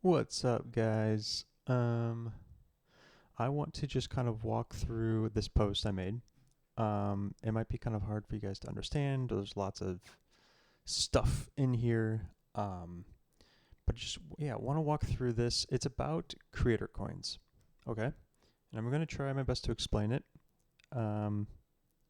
What's up, guys? I want to just kind of walk through this post I made. It might be kind of hard for you guys to understand. There's lots of stuff in here. But just, yeah, want to walk through this. It's about creator coins. Okay? And I'm going to try my best to explain it. You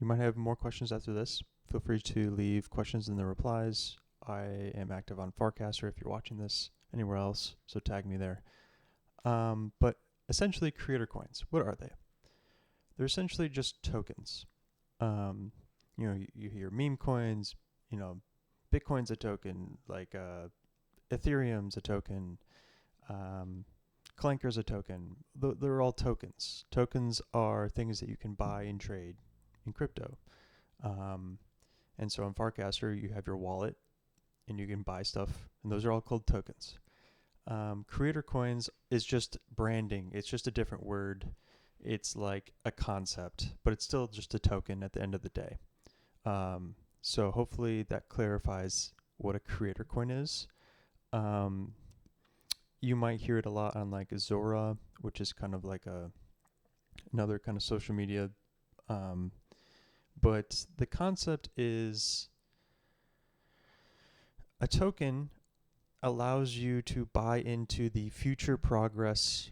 might have more questions after this. Feel free to leave questions in the replies. I am active on Farcaster if you're watching this anywhere else, so tag me there. But essentially, creator coins, what are they? They're essentially just tokens. You hear meme coins, Bitcoin's a token, like Ethereum's a token, Clanker's a token. They're all tokens. Tokens are things that you can buy and trade in crypto. And so on Farcaster, you have your wallet and you can buy stuff, and those are all called tokens. Creator coins is just branding. It's just a different word. It's like a concept, but it's still just a token at the end of the day. So hopefully that clarifies what a creator coin is. You might hear it a lot on like Zora, which is kind of like another kind of social media. But the concept is a token allows you to buy into the future progress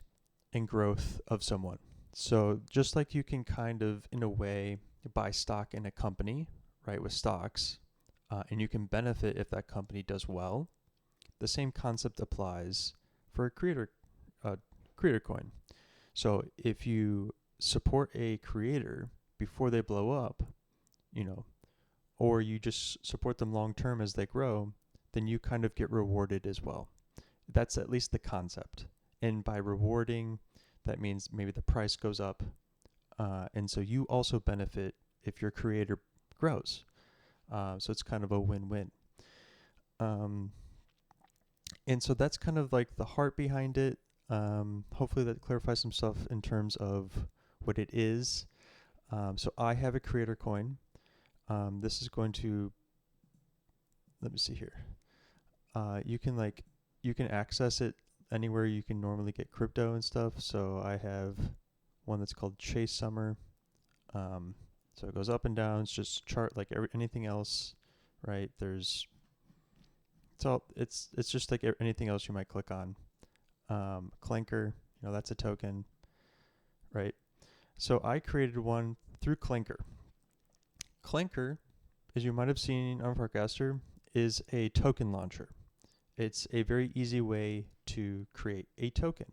and growth of someone. So just like you can kind of, in a way, buy stock in a company, right, with stocks, and you can benefit if that company does well, the same concept applies for a creator coin. So if you support a creator before they blow up, or you just support them long term as they grow, then you kind of get rewarded as well. That's at least the concept. And by rewarding, that means maybe the price goes up. And so you also benefit if your creator grows. So it's kind of a win-win. And so that's kind of like the heart behind it. Hopefully that clarifies some stuff in terms of what it is. So I have a creator coin. This is going to, let me see here. You can access it anywhere you can normally get crypto and stuff. So I have one that's called Chase Summer. So it goes up and down. It's just chart like anything else, right? It's just like anything else you might click on. Clanker, that's a token, right? So I created one through Clanker. Clanker, as you might have seen on Farcaster, is a token launcher. It's a very easy way to create a token.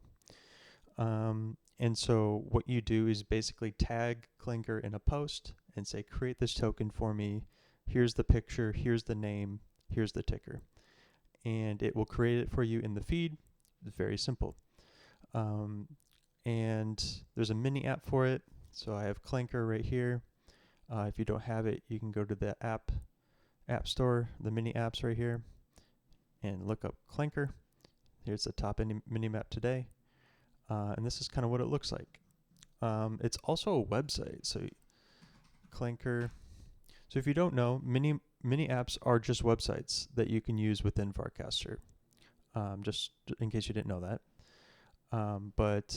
And so what you do is basically tag Clanker in a post and say, create this token for me. Here's the picture, here's the name, here's the ticker. And it will create it for you in the feed. It's very simple. And there's a mini app for it. So I have Clanker right here. If you don't have it, you can go to the app store, the mini apps right here, and look up Clanker. Here's the top mini map today. And this is kind of what it looks like. It's also a website. So Clanker. So if you don't know, mini apps are just websites that you can use within Farcaster. Just in case you didn't know that. But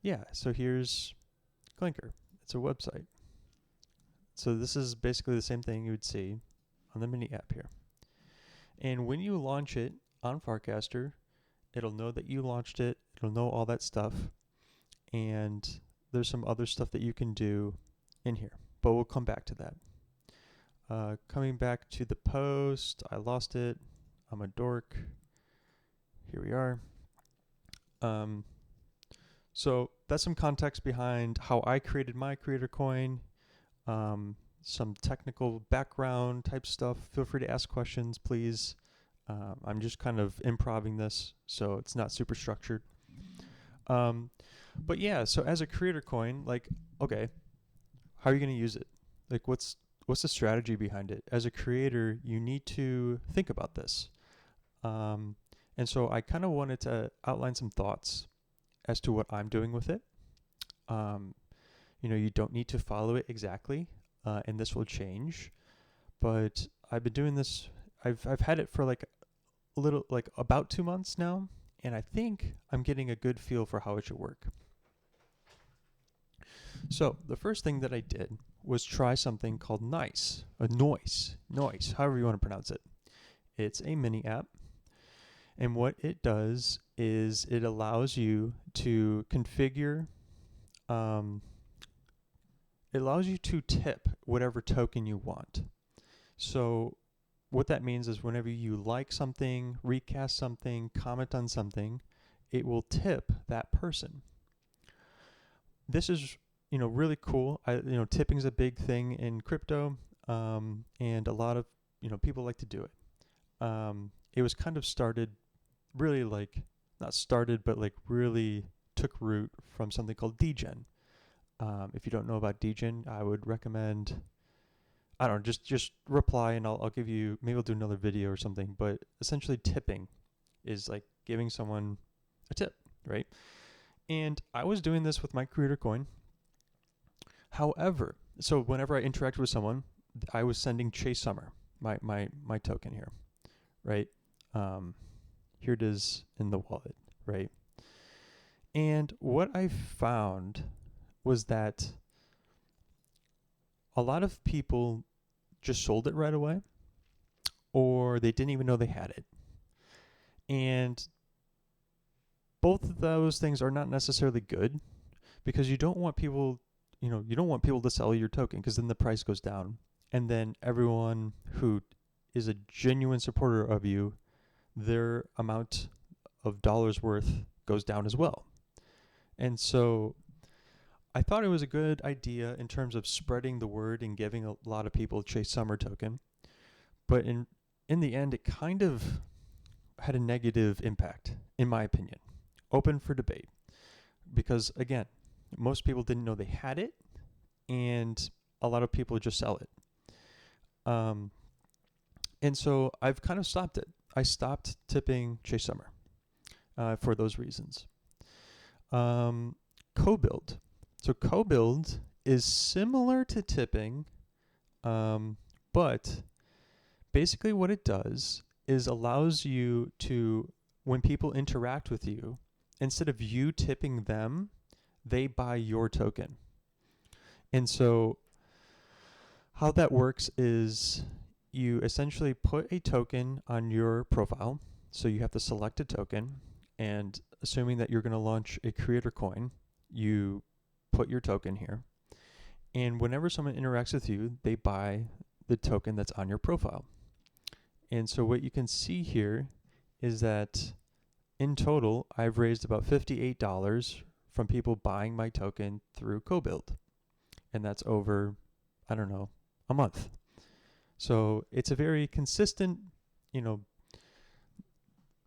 yeah, so here's Clanker. It's a website. So this is basically the same thing you would see on the mini app here. And when you launch it on Farcaster, it'll know that you launched it. It'll know all that stuff. And there's some other stuff that you can do in here, but we'll come back to that. Coming back to the post, I lost it. I'm a dork. Here we are. So that's some context behind how I created my creator coin. Some technical background type stuff. Feel free to ask questions, please. I'm just kind of improving this, so it's not super structured. But yeah, so as a creator coin, like, okay, how are you going to use it? Like, what's the strategy behind it? As a creator, you need to think about this. And so I kind of wanted to outline some thoughts as to what I'm doing with it. You don't need to follow it exactly, and this will change. But I've been doing this. I've had it for like about 2 months now, and I think I'm getting a good feel for how it should work. So the first thing that I did was try something called Noise, however you want to pronounce it. It's a mini app, and what it does is it allows you to configure, it allows you to tip whatever token you want. So what that means is whenever you like something, recast something, comment on something, it will tip that person. This is, really cool. Tipping is a big thing in crypto, and a lot of, people like to do it. It was kind of started really not started, but really took root from something called degen. If you don't know about degen, I would recommend, I don't know, just reply and I'll give you, maybe I'll do another video or something, but essentially tipping is like giving someone a tip, right? And I was doing this with my creator coin. However, so whenever I interact with someone, I was sending Chase Summer, my token here, right? Here it is in the wallet, right? And what I found was that a lot of people just sold it right away, or they didn't even know they had it. And both of those things are not necessarily good, because you don't want people, to sell your token, because then the price goes down. And then everyone who is a genuine supporter of you, their amount of dollars worth goes down as well. And so I thought it was a good idea in terms of spreading the word and giving a lot of people Chase Summer token. But in the end, it kind of had a negative impact, in my opinion. Open for debate. Because again, most people didn't know they had it, and a lot of people just sell it. And so I've kind of stopped it. I stopped tipping Chase Summer for those reasons. Co-build. So co-build is similar to tipping, but basically what it does is allows you to, when people interact with you, instead of you tipping them, they buy your token. And so how that works is you essentially put a token on your profile. So you have to select a token, and assuming that you're going to launch a creator coin, you put your token here. And whenever someone interacts with you, they buy the token that's on your profile. And so what you can see here is that in total, I've raised about $58 from people buying my token through co-build. And that's over, I don't know, a month. So it's a very consistent,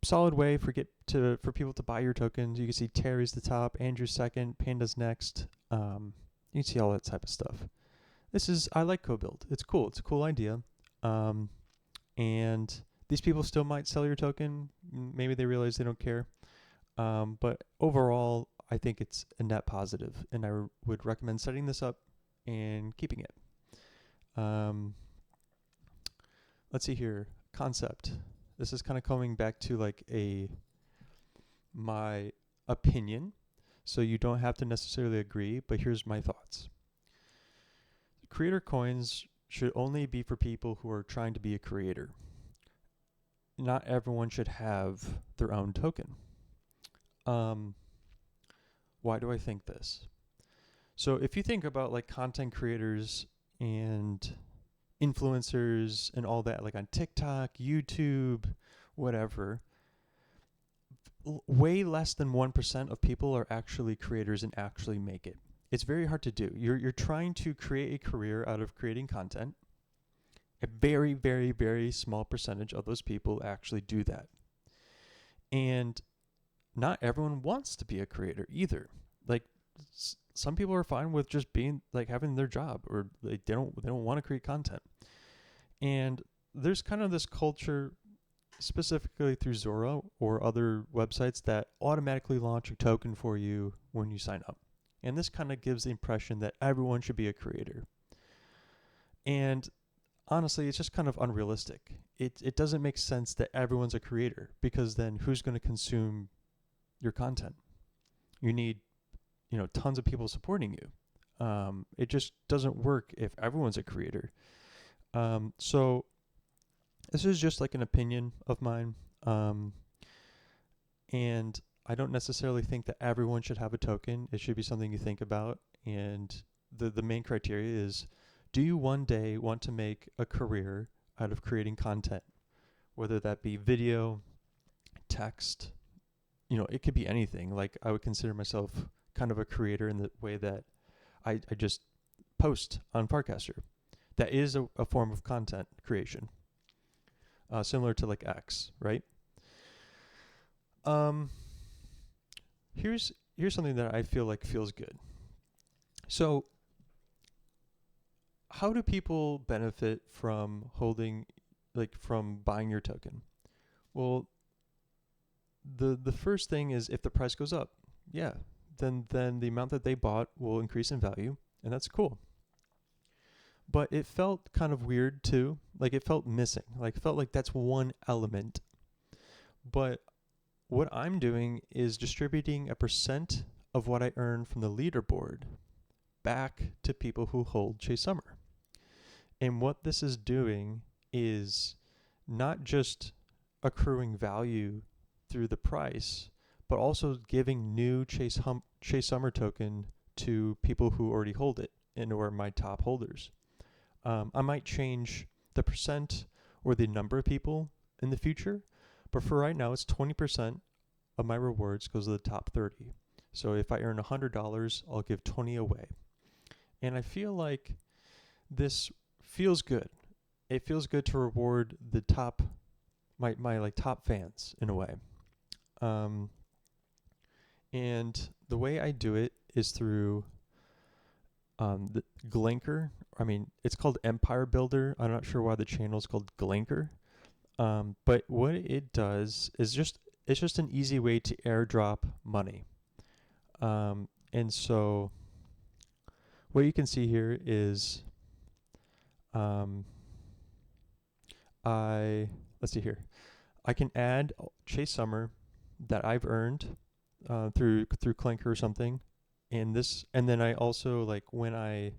solid way for people to buy your tokens. You can see Terry's the top, Andrew's second, Panda's next. You can see all that type of stuff. I like co-build. It's cool. It's a cool idea. And these people still might sell your token. Maybe they realize they don't care. But overall, I think it's a net positive, and I would recommend setting this up and keeping it. Let's see here. Concept. This is kind of coming back to my opinion. So you don't have to necessarily agree, but here's my thoughts. Creator coins should only be for people who are trying to be a creator. Not everyone should have their own token. Why do I think this? So if you think about content creators and influencers and all that, on TikTok, YouTube, whatever, way less than 1% of people are actually creators and actually make it. It's very hard to do. You're trying to create a career out of creating content. A very, very, very small percentage of those people actually do that. And not everyone wants to be a creator either. Some people are fine with just being having their job, or they don't want to create content. And there's kind of this culture, specifically through Zora or other websites, that automatically launch a token for you when you sign up. And this kind of gives the impression that everyone should be a creator. And honestly, it's just kind of unrealistic. It doesn't make sense that everyone's a creator, because then who's going to consume your content. You need, tons of people supporting you. It just doesn't work if everyone's a creator. So this is just like an opinion of mine. And I don't necessarily think that everyone should have a token. It should be something you think about. And the main criteria is, do you one day want to make a career out of creating content? Whether that be video, text, it could be anything. Like, I would consider myself kind of a creator in the way that I just post on Farcaster. That is a form of content creation, similar to like X, right? Here's something that I feel like feels good. So, how do people benefit from from buying your token? Well, the first thing is, if the price goes up, yeah, then the amount that they bought will increase in value, and that's cool. But it felt kind of weird too. Like, it felt missing. Like, it felt like that's one element. But what I'm doing is distributing a percent of what I earn from the leaderboard back to people who hold Chase Summer. And what this is doing is not just accruing value through the price, but also giving new Chase Summer token to people who already hold it and are my top holders. I might change the percent or the number of people in the future, but for right now, it's 20% of my rewards goes to the top 30. So if I earn $100, I'll give 20 away. And I feel like this feels good. It feels good to reward the top, my like top fans in a way. And the way I do it is through the Glinker. I mean, it's called Empire Builder. I'm not sure why the channel is called Glinker. But what it does is it's just an easy way to airdrop money. And so what you can see here is let's see here. I can add Chase Summer that I've earned through Clinker or something, and then I also, like, when I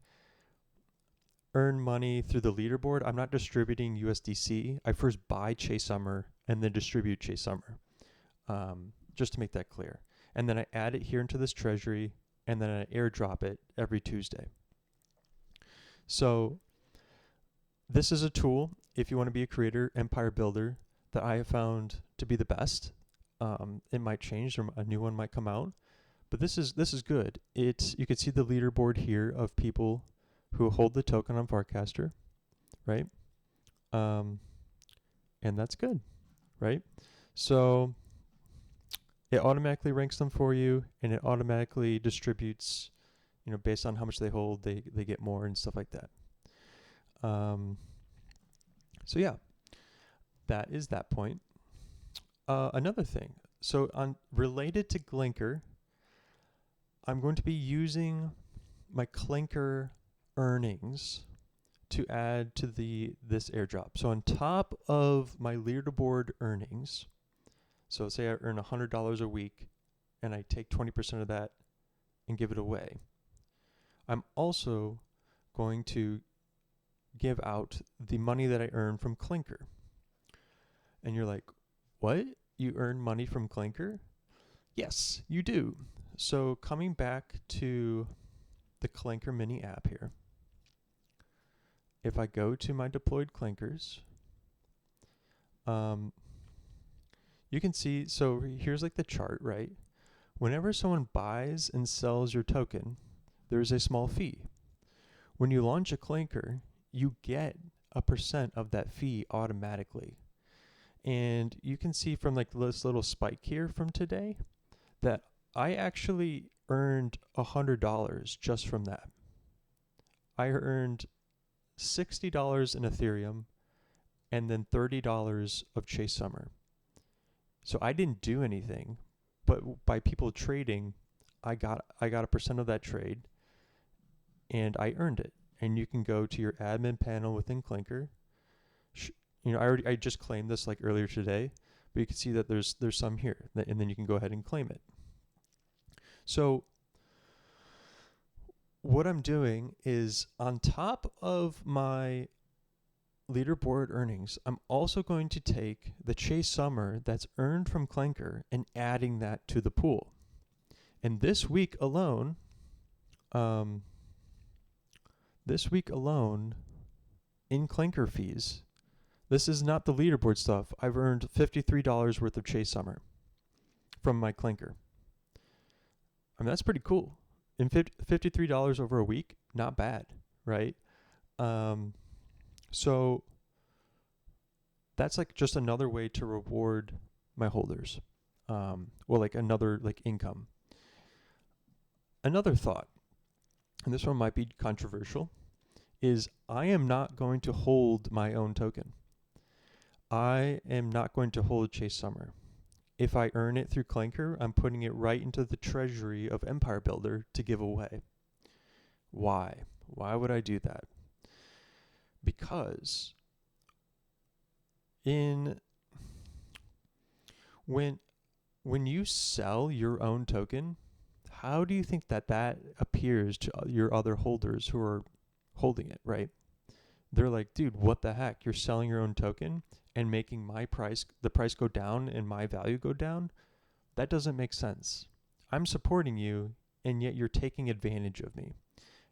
earn money through the leaderboard, I'm not distributing USDC. I first buy Chase Summer and then distribute Chase Summer, just to make that clear. And then I add it here into this treasury, and then I airdrop it every Tuesday. So this is a tool, if you want to be a creator, Empire Builder, that I have found to be the best. It might change, or a new one might come out, but this is good. You can see the leaderboard here of people who hold the token on Farcaster, right? And that's good, right? So it automatically ranks them for you, and it automatically distributes, based on how much they hold, they get more and stuff like that. So yeah, that is that point. Another thing, so related to Glinker, I'm going to be using my Clinker earnings to add to this airdrop. So on top of my leaderboard earnings, so say I earn $100 a week and I take 20% of that and give it away, I'm also going to give out the money that I earn from Clinker. And you're like, what? You earn money from Clinker? Yes, you do. So coming back to the Clinker mini app here, if I go to my deployed Clinkers, you can see, so here's like the chart, right? Whenever someone buys and sells your token, there's a small fee. When you launch a Clinker, you get a percent of that fee automatically. And you can see from like this little spike here from today that I actually earned $100 just from that. I earned $60 in Ethereum and then $30 of Chase Summer. So I didn't do anything, but by people trading, I got a percent of that trade, and I earned it. And you can go to your admin panel within Clinker. I just claimed this like earlier today, But you can see that there's some here, and then you can go ahead and claim it. So what I'm doing is, on top of my leaderboard earnings, I'm also going to take the Chase Summer that's earned from Clanker and adding that to the pool. And this week alone, in Clanker fees, this is not the leaderboard stuff, I've earned $53 worth of Chase Summer from my Clanker. I mean, that's pretty cool. And $53 over a week, not bad, right? So that's like just another way to reward my holders. Well, like another like income. Another thought, and this one might be controversial, is I am not going to hold my own token. I am not going to hold Chase Summer. If I earn it through Clanker, I'm putting it right into the treasury of Empire Builder to give away. Why? Why would I do that? Because when you sell your own token, how do you think that appears to your other holders who are holding it, right? They're like, dude, what the heck? You're selling your own token and making the price go down and my value go down? That doesn't make sense. I'm supporting you, and yet you're taking advantage of me.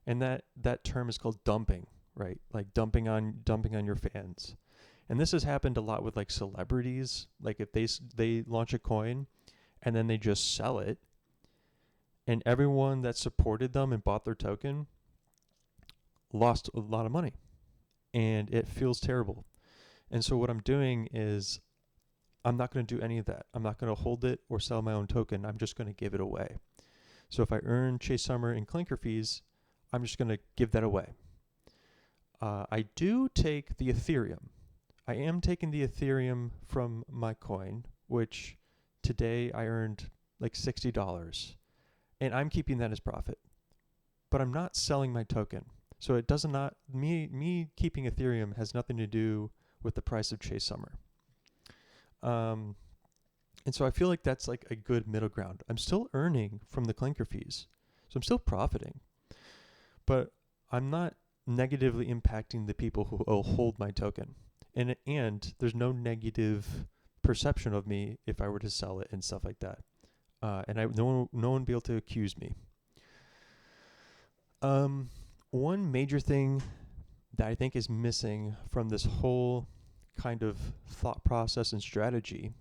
And that term is called dumping, right? Like dumping on your fans. And this has happened a lot with like celebrities. Like if they launch a coin and then they just sell it, and everyone that supported them and bought their token lost a lot of money. And it feels terrible. And so what I'm doing is I'm not going to do any of that. I'm not going to hold it or sell my own token. I'm just going to give it away. So if I earn Chase Summer and Clanker fees, I'm just going to give that away. I do take the Ethereum. I am taking the Ethereum from my coin, which today I earned like $60. And I'm keeping that as profit. But I'm not selling my token. So it does not, me keeping Ethereum has nothing to do with the price of Chase Summer. And so I feel like that's like a good middle ground. I'm still earning from the Clanker fees. So I'm still profiting. But I'm not negatively impacting the people who hold my token. And there's no negative perception of me if I were to sell it and stuff like that. And no one would be able to accuse me. One major thing that I think is missing from this whole kind of thought process and strategy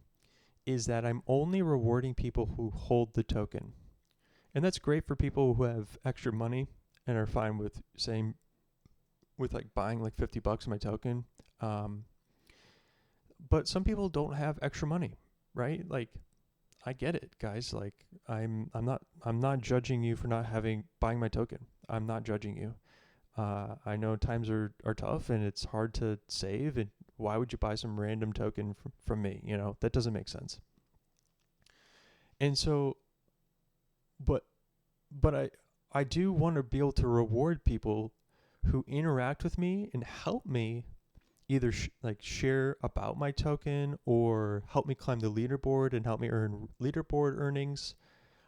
is that I'm only rewarding people who hold the token. And that's great for people who have extra money and are fine with like buying like $50 of my token. But some people don't have extra money, right? Like, I get it, guys. Like, I'm not judging you for not buying my token. I'm not judging you. I know times are tough and it's hard to save. And why would you buy some random token from me? You know, that doesn't make sense. And so, but I do want to be able to reward people who interact with me and help me either share about my token or help me climb the leaderboard and help me earn leaderboard earnings.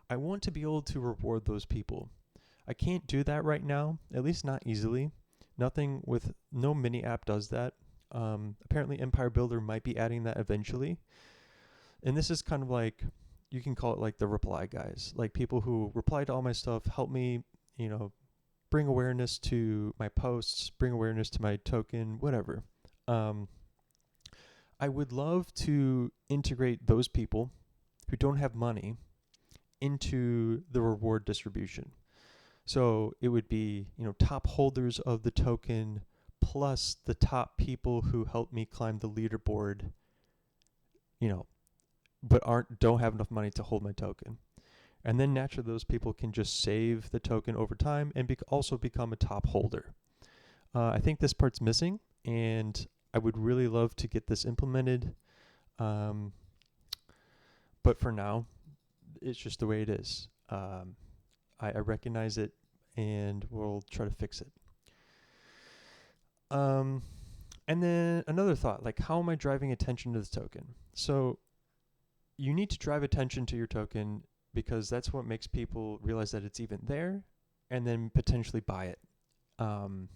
I want to be able to reward those people. I can't do that right now, at least not easily. No mini app does that. Apparently Empire Builder might be adding that eventually. And this is kind of like, you can call it like the reply guys, like people who reply to all my stuff, help me, bring awareness to my posts, bring awareness to my token, whatever. I would love to integrate those people who don't have money into the reward distribution. So it would be, top holders of the token plus the top people who help me climb the leaderboard, but don't have enough money to hold my token. And then naturally those people can just save the token over time and also become a top holder. I think this part's missing, and I would really love to get this implemented. But for now, it's just the way it is. I recognize it, and we'll try to fix it. And then another thought, like, how am I driving attention to this token? So you need to drive attention to your token because that's what makes people realize that it's even there and then potentially buy it. And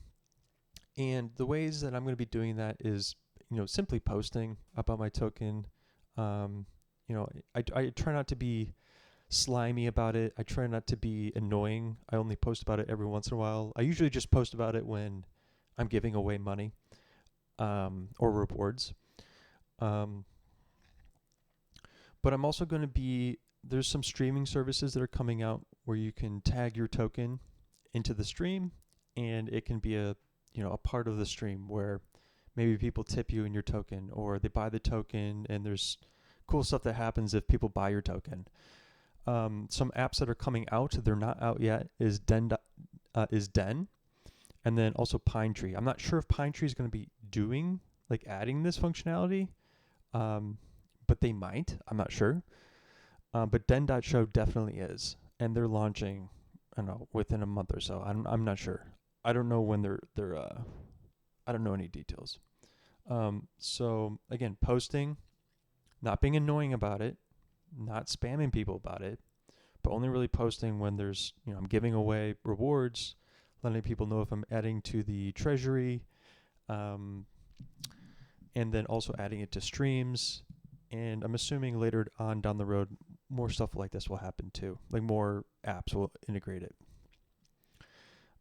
the ways that I'm going to be doing that is, simply posting about my token. I try not to be slimy about it. I try not to be annoying. I only post about it every once in a while. I usually just post about it when I'm giving away money or rewards. Um, but I'm also going to be, there's some streaming services that are coming out where you can tag your token into the stream, and it can be a part of the stream where maybe people tip you in your token, or they buy the token, and there's cool stuff that happens if people buy your token. Some apps that are coming out, they're not out yet, is Den, and then also Pine Tree. I'm not sure if Pine Tree is going to be doing, adding this functionality, but they might. I'm not sure. But Den.show definitely is, and they're launching, I don't know, within a month or so. I'm not sure. I don't know when they're I don't know any details. So again, posting, not being annoying about it, not spamming people about it, but only really posting when there's, I'm giving away rewards, letting people know if I'm adding to the treasury, and then also adding it to streams. And I'm assuming later on down the road, more stuff like this will happen too. More apps will integrate it.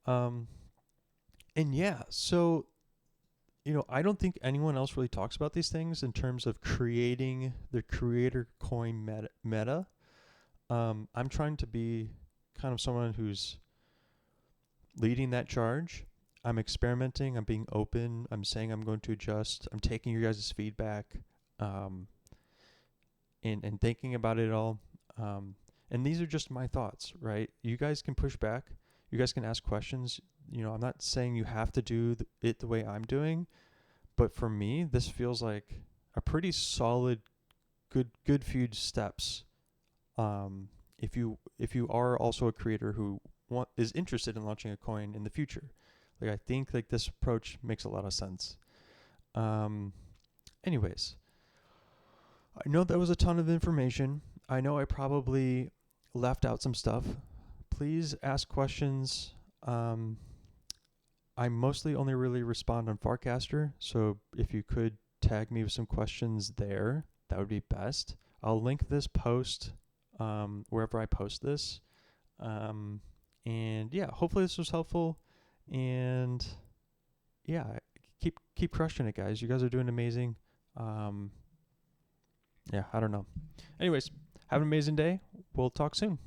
And yeah, so, I don't think anyone else really talks about these things in terms of creating the creator coin meta. I'm trying to be kind of someone who's leading that charge. I'm experimenting. I'm being open. I'm saying I'm going to adjust. I'm taking your guys' feedback, and thinking about it all. And these are just my thoughts, right? You guys can push back. You guys can ask questions. I'm not saying you have to do it the way I'm doing, but for me, this feels like a pretty solid, good few steps. If you are also a creator who is interested in launching a coin in the future, I think this approach makes a lot of sense. Anyways, I know that was a ton of information. I know I probably left out some stuff. Please ask questions. I mostly only really respond on Farcaster, so if you could tag me with some questions there, that would be best. I'll link this post wherever I post this. And yeah, hopefully this was helpful. And yeah, keep crushing it, guys. You guys are doing amazing. Yeah, I don't know. Anyways, have an amazing day. We'll talk soon.